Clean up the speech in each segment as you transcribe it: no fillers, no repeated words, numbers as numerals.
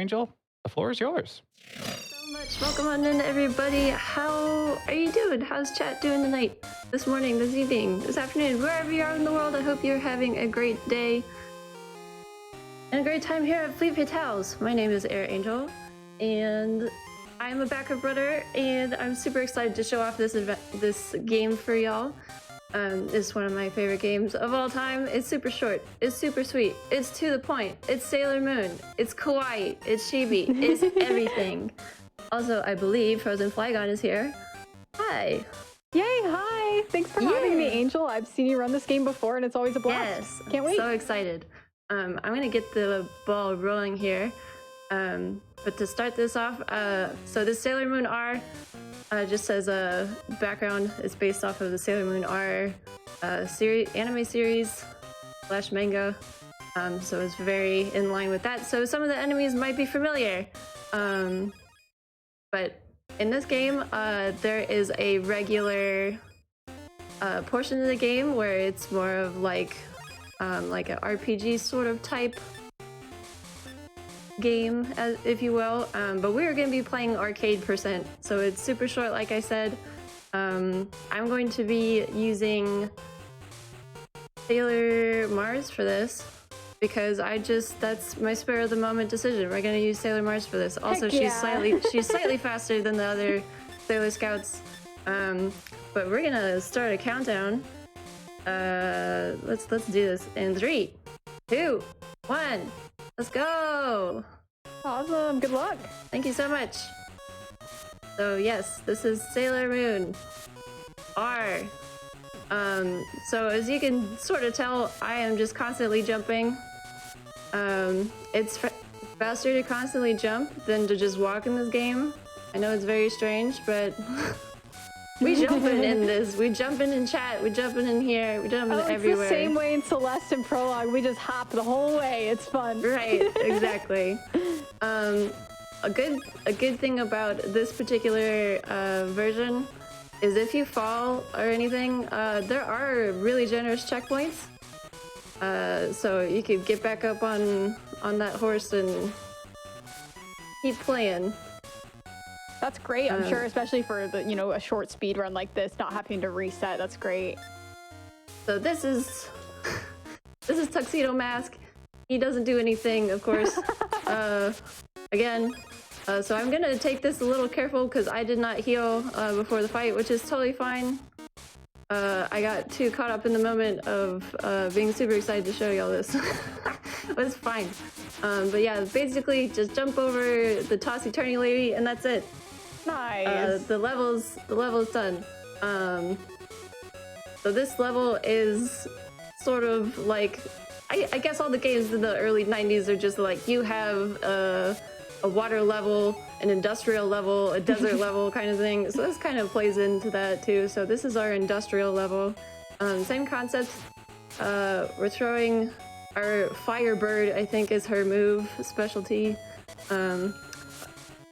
AirAngel, the floor is yours. So much. Welcome on in, everybody. How are you doing? How's chat doing tonight? This morning, this evening, this afternoon, wherever you are in the world, I hope you're having a great day and a great time here at Fleet Fatales. My name is AirAngel, and I'm a backup runner, and I'm super excited to show off this game for y'all. It's one of my favorite games of all time. It's super short. It's super sweet. It's to the point. It's Sailor Moon. It's kawaii. It's chibi. It's everything. Also, I believe frozenflygone is here. Hi. Yay, hi! Thanks for having me, Angel. I've seen you run this game before, and it's always a blast. Yes. Can't wait. So excited. I'm gonna get the ball rolling here. But to start this off, so this Sailor Moon R just says background is based off of the Sailor Moon R anime series / manga. So it's very in line with that. So some of the enemies might be familiar. But in this game, there is a regular portion of the game where it's more of like an RPG sort of type game, if you will, but we're going to be playing arcade %, so it's super short. Like I said, I'm going to be using Sailor Mars for this because that's my spur of the moment decision. We're going to use Sailor Mars for this. Also, she's slightly faster than the other Sailor Scouts, but we're gonna start a countdown. Let's do this in 3, 2, 1. Let's go! Awesome, good luck! Thank you so much! So yes, this is Sailor Moon R. So as you can sort of tell, I am just constantly jumping. It's faster to constantly jump than to just walk in this game. I know it's very strange, but we jumping in this. We jumping in chat. We jumping in here. We jumping everywhere. It's the same way in Celeste and Prologue. We just hop the whole way. It's fun. Right. Exactly. A good thing about this particular version is if you fall or anything, there are really generous checkpoints. So you could get back up on that horse and keep playing. That's great, I'm sure, especially for the, a short speed run like this, not having to reset. That's great. So this is Tuxedo Mask. He doesn't do anything, of course. Again, so I'm gonna take this a little careful because I did not heal before the fight, which is totally fine. I got too caught up in the moment of being super excited to show y'all this. But it's fine. But yeah, basically just jump over the tossy turny lady and that's it. Nice. The level's done. So this level is sort of like, I guess all the games in the early 90s are just like, you have a water level, an industrial level, a desert level kind of thing. So this kind of plays into that too. So this is our industrial level. Same concept. We're throwing our Firebird, I think is her move specialty.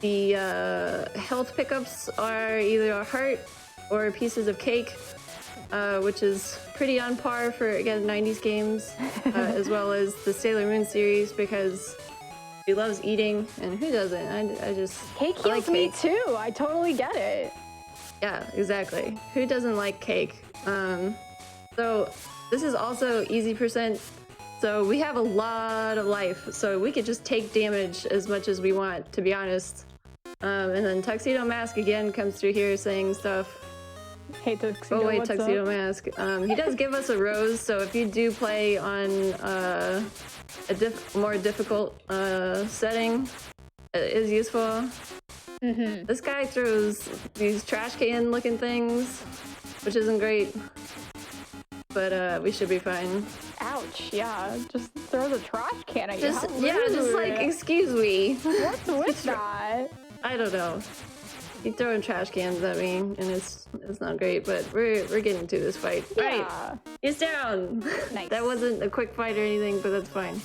The health pickups are either a heart or pieces of cake, which is pretty on par for, again, 90s games, as well as the Sailor Moon series, because she loves eating, and who doesn't? I just Cake heals me too, I totally get it. Yeah, exactly. Who doesn't like cake? So this is also easy %. So we have a lot of life, so we could just take damage as much as we want, to be honest. And then Tuxedo Mask again comes through here saying stuff. Hey Tuxedo, oh wait, Tuxedo Mask. He does give us a rose, so if you do play on a more difficult setting, it is useful. This guy throws these trash can looking things, which isn't great. But we should be fine. Ouch, yeah. Just throw the trash can at you. Just like, excuse me. What's with that? I don't know. He's throwing trash cans at me, and it's not great, but we're getting to this fight. Yeah. Alright, he's down! Nice. That wasn't a quick fight or anything, but that's fine.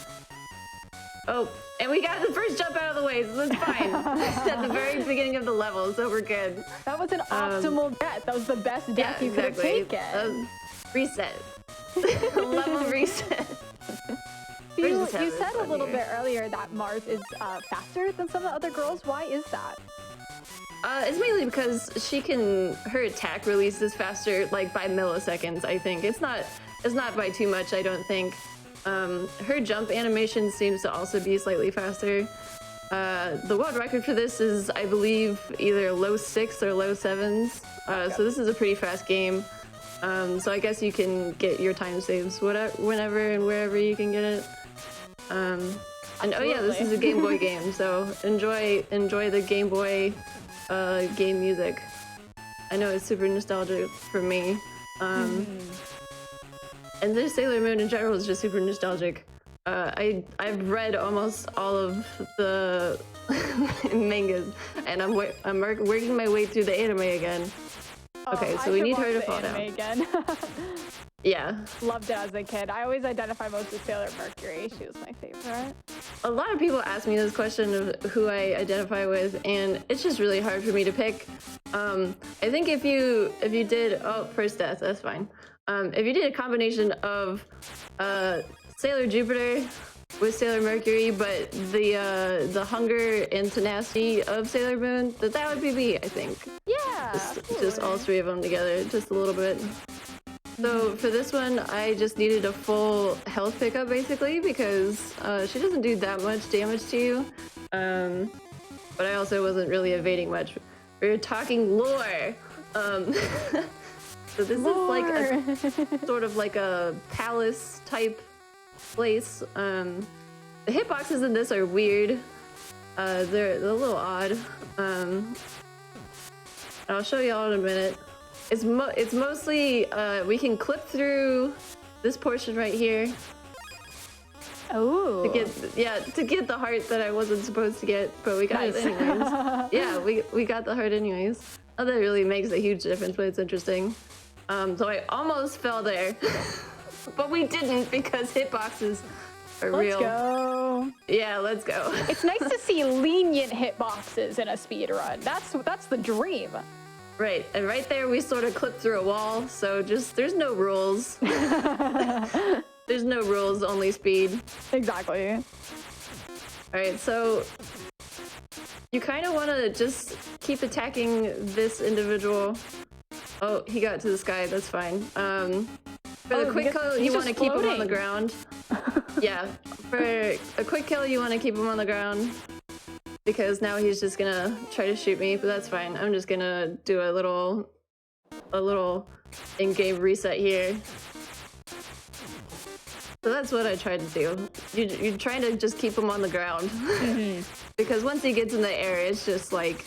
Oh, and we got the first jump out of the way, so that's fine. At the very beginning of the level, so we're good. That was an optimal death. That was the best death you could have taken. Reset. Level reset. You just have said a fun little here. bit earlier that Mars is faster than some of the other girls. Why is that? It's mainly because her attack releases faster, like by milliseconds. I think it's not by too much. I don't think. Her jump animation seems to also be slightly faster. The world record for this is, I believe, either low 6s or low 7s. So this is a pretty fast game. So I guess you can get your time saves whenever and wherever you can get it. And oh yeah, this is a Game Boy game, so enjoy the Game Boy game music. I know it's super nostalgic for me. And this Sailor Moon in general is just super nostalgic. I've read almost all of the mangas, and I'm working my way through the anime again. Okay, so we need her to fall down. Again. Yeah. Loved it as a kid. I always identify most with Sailor Mercury. She was my favorite. A lot of people ask me this question of who I identify with, and it's just really hard for me to pick. I think if you did first death, that's fine. If you did a combination of Sailor Jupiter with Sailor Mercury, but the hunger and tenacity of Sailor Moon, that would be me, I think. Yeah. Just all three of them together, just a little bit. So for this one, I just needed a full health pickup basically because she doesn't do that much damage to you. But I also wasn't really evading much. We were talking lore. So this is like a sort of like a palace type place. The hitboxes in this are weird. They're a little odd. I'll show y'all in a minute. It's mostly we can clip through this portion right here. Oh. To get the heart that I wasn't supposed to get, but we got it anyways. Yeah, we got the heart anyways. Not that it really makes a huge difference, but it's interesting. So I almost fell there, but we didn't because hitboxes are real. Let's go. Yeah, let's go. It's nice to see lenient hitboxes in a speedrun. That's the dream. Right, and right there we sort of clipped through a wall, so there's no rules. There's no rules, only speed. Exactly. All right, so you kind of want to just keep attacking this individual. Oh, he got to the sky, that's fine. For the quick kill, you want to keep him on the ground. Yeah, for a quick kill, you want to keep him on the ground. Because now he's just gonna try to shoot me, but that's fine. I'm just gonna do a little in-game reset here. So that's what I tried to do. You're trying to just keep him on the ground. Because once he gets in the air, it's just like,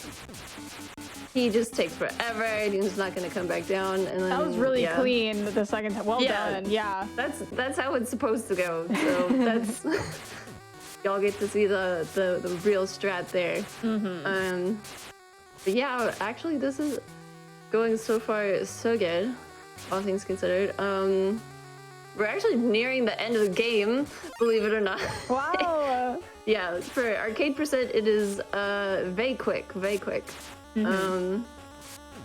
he just takes forever and he's not gonna come back down. And then, that was really clean the second time. Well done, yeah. That's how it's supposed to go. So that's... Y'all get to see the real strat there. But yeah, actually this is going so far so good, all things considered. We're actually nearing the end of the game, believe it or not. Wow. Yeah, for arcade percent it is very quick.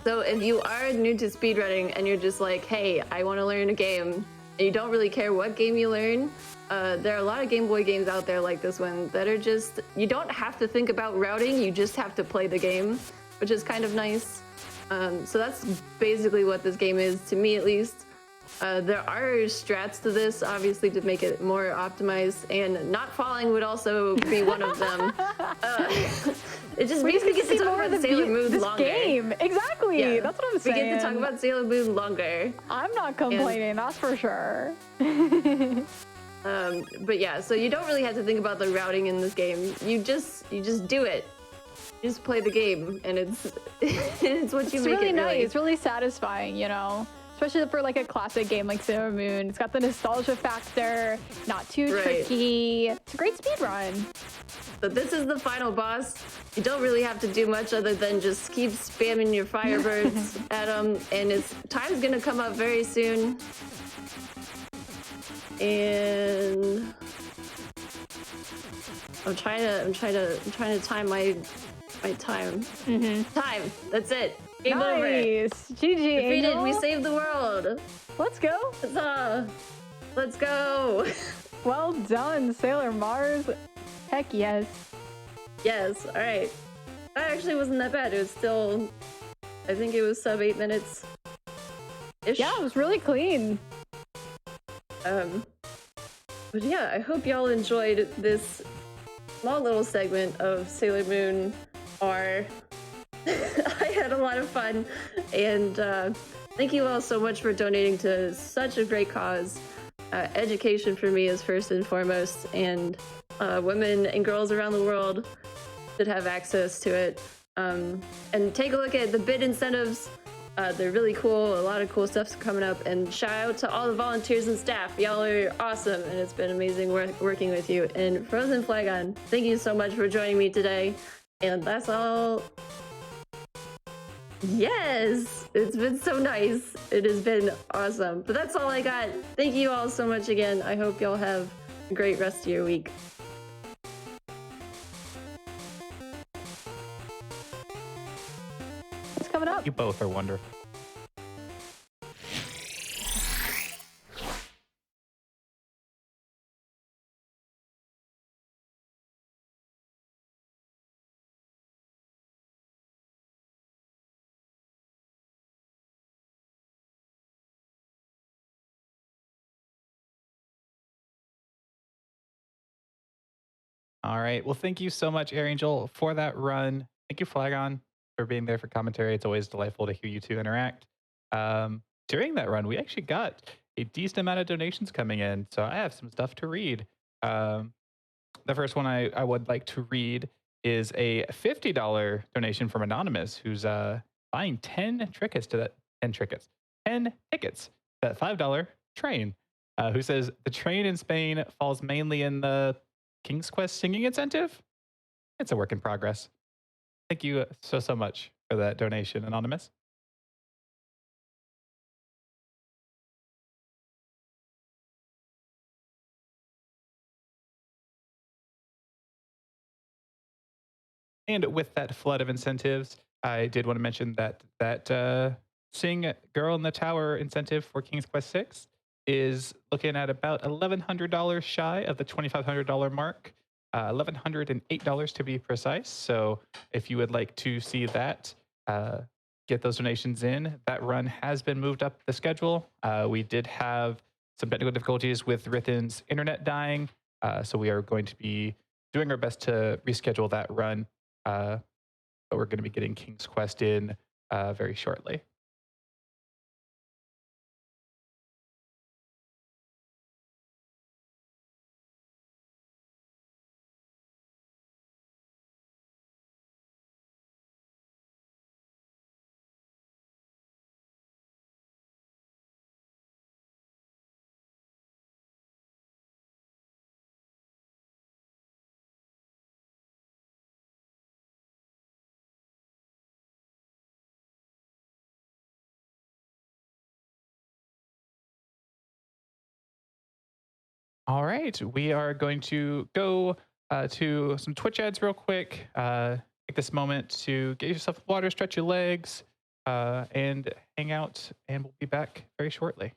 So if you are new to speedrunning and you're just like, hey, I want to learn a game, and you don't really care what game you learn, there are a lot of Game Boy games out there like this one that are just, you don't have to think about routing, you just have to play the game, which is kind of nice. So that's basically what this game is, to me at least. There are strats to this, obviously, to make it more optimized, and not falling would also be one of them. It just means we get to talk about Sailor Moon longer. Game. Exactly, yeah. That's what I'm saying. We get to talk about Sailor Moon longer. I'm not complaining, that's for sure. But yeah, so you don't really have to think about the routing in this game. You just do it. You just play the game, and it's it's what you make really it. Nice. It's really satisfying, you know. Especially for like a classic game like Sailor Moon. It's got the nostalgia factor, not too tricky. It's a great speed run. So this is the final boss. You don't really have to do much other than just keep spamming your Firebirds at him, and his time's gonna come up very soon. And I'm trying to time my time. Time. That's it. Game over. GG. Defeated. Angel. We saved the world. Let's go. Huzzah. Let's go. Well done, Sailor Mars. Heck yes. Yes, alright. That actually wasn't that bad. It was still, I think it was sub 8 minutes-ish. Yeah, it was really clean. But yeah, I hope y'all enjoyed this small little segment of Sailor Moon R. I had a lot of fun, and thank you all so much for donating to such a great cause. Education for me is first and foremost, and women and girls around the world should have access to it. And take a look at the bid incentives. They're really cool. A lot of cool stuff's coming up. And shout out to all the volunteers and staff. Y'all are awesome, and it's been amazing working with you. And frozenflygone, thank you so much for joining me today. And that's all. Yes, it's been so nice. It has been awesome. But that's all I got. Thank you all so much again. I hope y'all have a great rest of your week. What's coming up? You both are wonderful. All right. Well, thank you so much, AirAngel, for that run. Thank you, Flagon, for being there for commentary. It's always delightful to hear you two interact. During that run, we actually got a decent amount of donations coming in, so I have some stuff to read. The first one I would like to read is a $50 donation from Anonymous, who's buying 10 tickets to that 10 tickets, 10 tickets, that $5 train. Who says the train in Spain falls mainly in the King's Quest singing incentive? It's a work in progress. Thank you so much for that donation, Anonymous. And with that flood of incentives, I did want to mention that Sing Girl in the Tower incentive for King's Quest 6 is looking at about $1,100 shy of the $2,500 mark. $1,108 to be precise. So if you would like to see that, get those donations in. That run has been moved up the schedule. We did have some technical difficulties with Rithin's internet dying, so we are going to be doing our best to reschedule that run. But we're going to be getting King's Quest in very shortly. All right, we are going to go to some Twitch ads real quick. Take this moment to get yourself water, stretch your legs, and hang out, and we'll be back very shortly.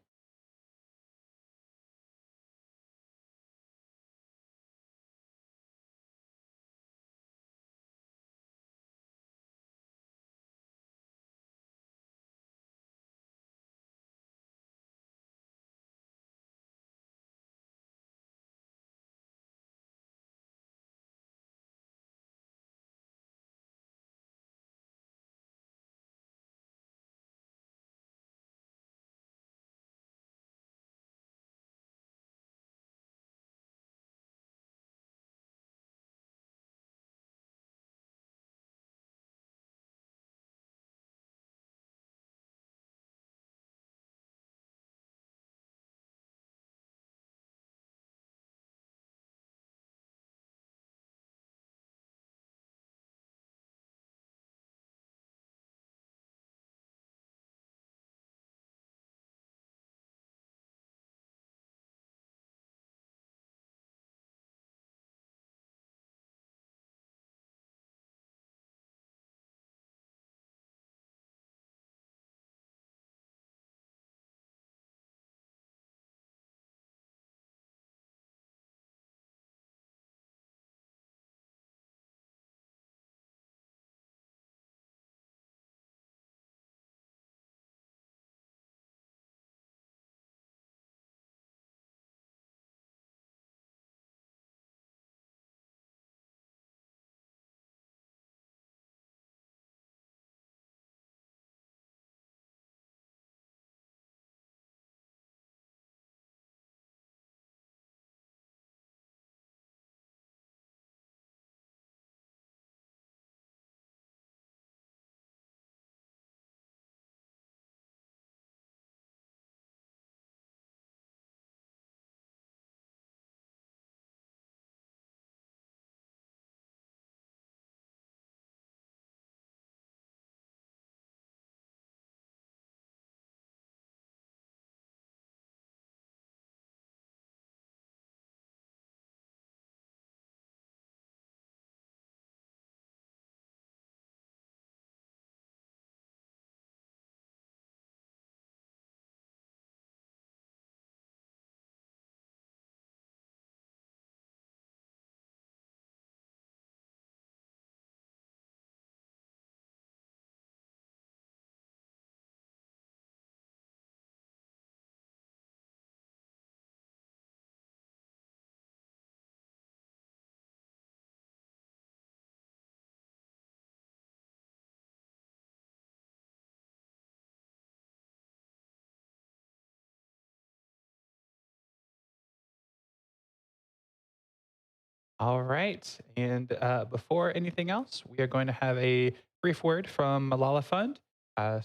All right. And before anything else, we are going to have a brief word from Malala Fund.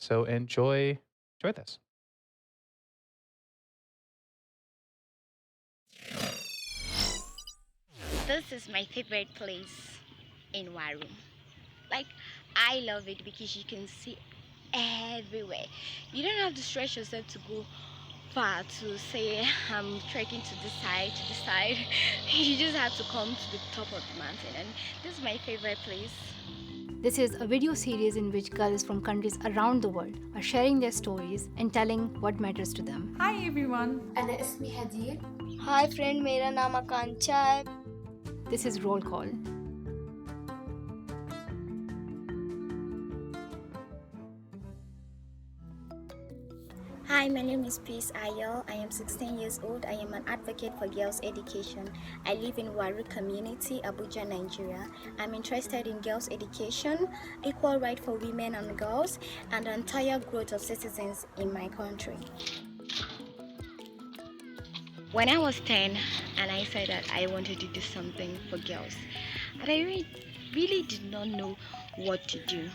So enjoy this. This is my favorite place in Waru. Like, I love it because you can see everywhere. You don't have to stretch yourself to go far to say I'm trekking to this side, to this side. You just have to come to the top of the mountain, and this is my favorite place. This is a video series in which girls from countries around the world are sharing their stories and telling what matters to them. Hi everyone. أنا اسمي هدير. Hi friend, मेरा नाम आकांक्षा है. This is Roll Call. Hi, my name is Peace Ayel. I am 16 years old. I am an advocate for girls' education. I live in Waru community, Abuja, Nigeria. I'm interested in girls' education, equal right for women and girls, and the entire growth of citizens in my country. When I was 10 and I said that I wanted to do something for girls, and I really did not know what to do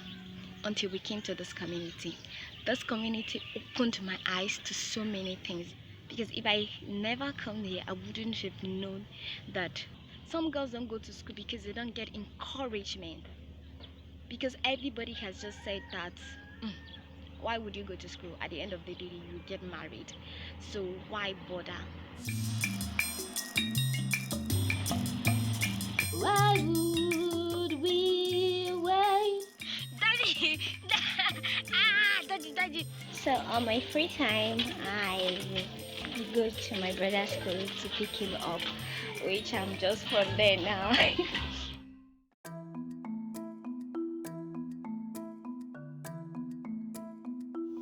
until we came to this community. This community opened my eyes to so many things, because if I never come here, I wouldn't have known that some girls don't go to school because they don't get encouragement, because everybody has just said that why would you go to school? At the end of the day, you get married, so why bother? Why would we wait? Daddy! Daddy! So on my free time, I go to my brother's school to pick him up, which I'm just from there now.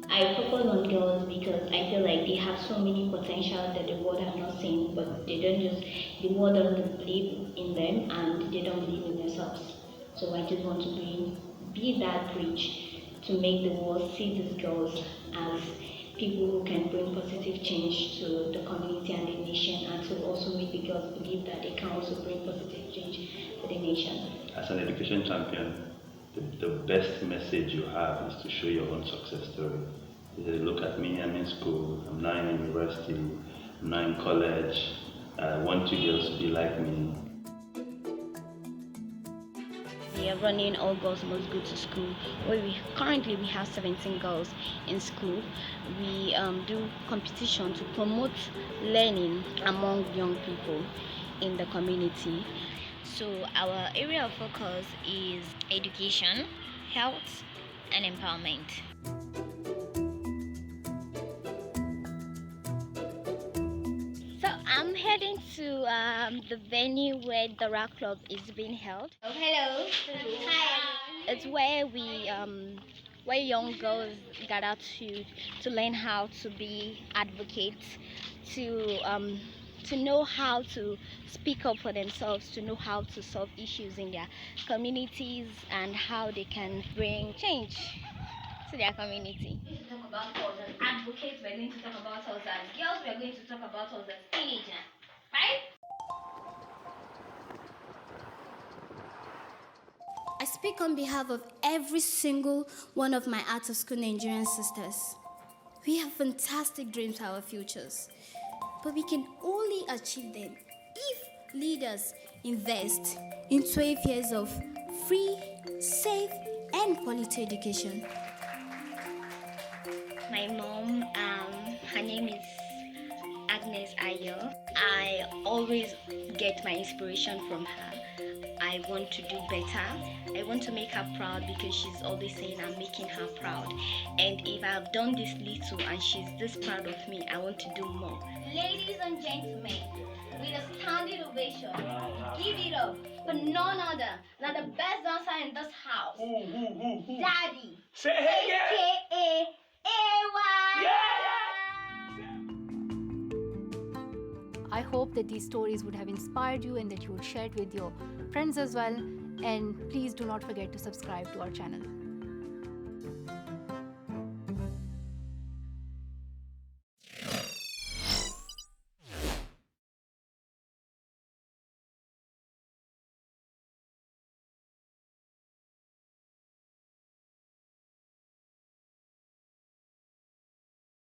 I focus on girls because I feel like they have so many potential that the world have not seen, but the world doesn't believe in them and they don't believe in themselves. So I just want to be that bridge to make the world see these girls as people who can bring positive change to the community and the nation, and to also make the girls believe that they can also bring positive change to the nation. As an education champion, the best message you have is to show your own success story. Look at me, I'm in school, I'm now in university, I'm now in college, I want you girls to be like me. We are running All Girls Must Go to School, where currently we have 17 girls in school. We do competition to promote learning among young people in the community. So our area of focus is education, health, and empowerment. So I'm heading to the venue where the rap club is being held. Oh, hello. Hi. It's where young girls gather to learn how to be advocates, to know how to speak up for themselves, to know how to solve issues in their communities, and how they can bring change to their community. We're going to talk about us as advocates, we're going to talk about us as girls, we're going to talk about us as teenagers, right? I speak on behalf of every single one of my out of school Nigerian sisters. We have fantastic dreams for our futures, but we can only achieve them if leaders invest in 12 years of free, safe, and quality education. My mom, her name is Agnes Ayo. I always get my inspiration from her. I want to do better. I want to make her proud, because she's always saying I'm making her proud. And if I've done this little and she's this proud of me, I want to do more. Ladies and gentlemen, with a standing ovation, give it up for none other than the best dancer in this house, Daddy. Say hey, AKA AY. I hope that these stories would have inspired you and that you would share it with your friends as well. And please do not forget to subscribe to our channel.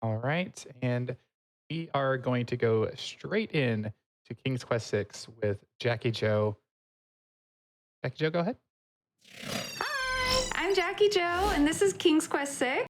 All right, and we are going to go straight in to King's Quest 6 with Jackie Joe. Jackie Joe, go ahead. Hi, I'm Jackie Joe, and this is King's Quest 6.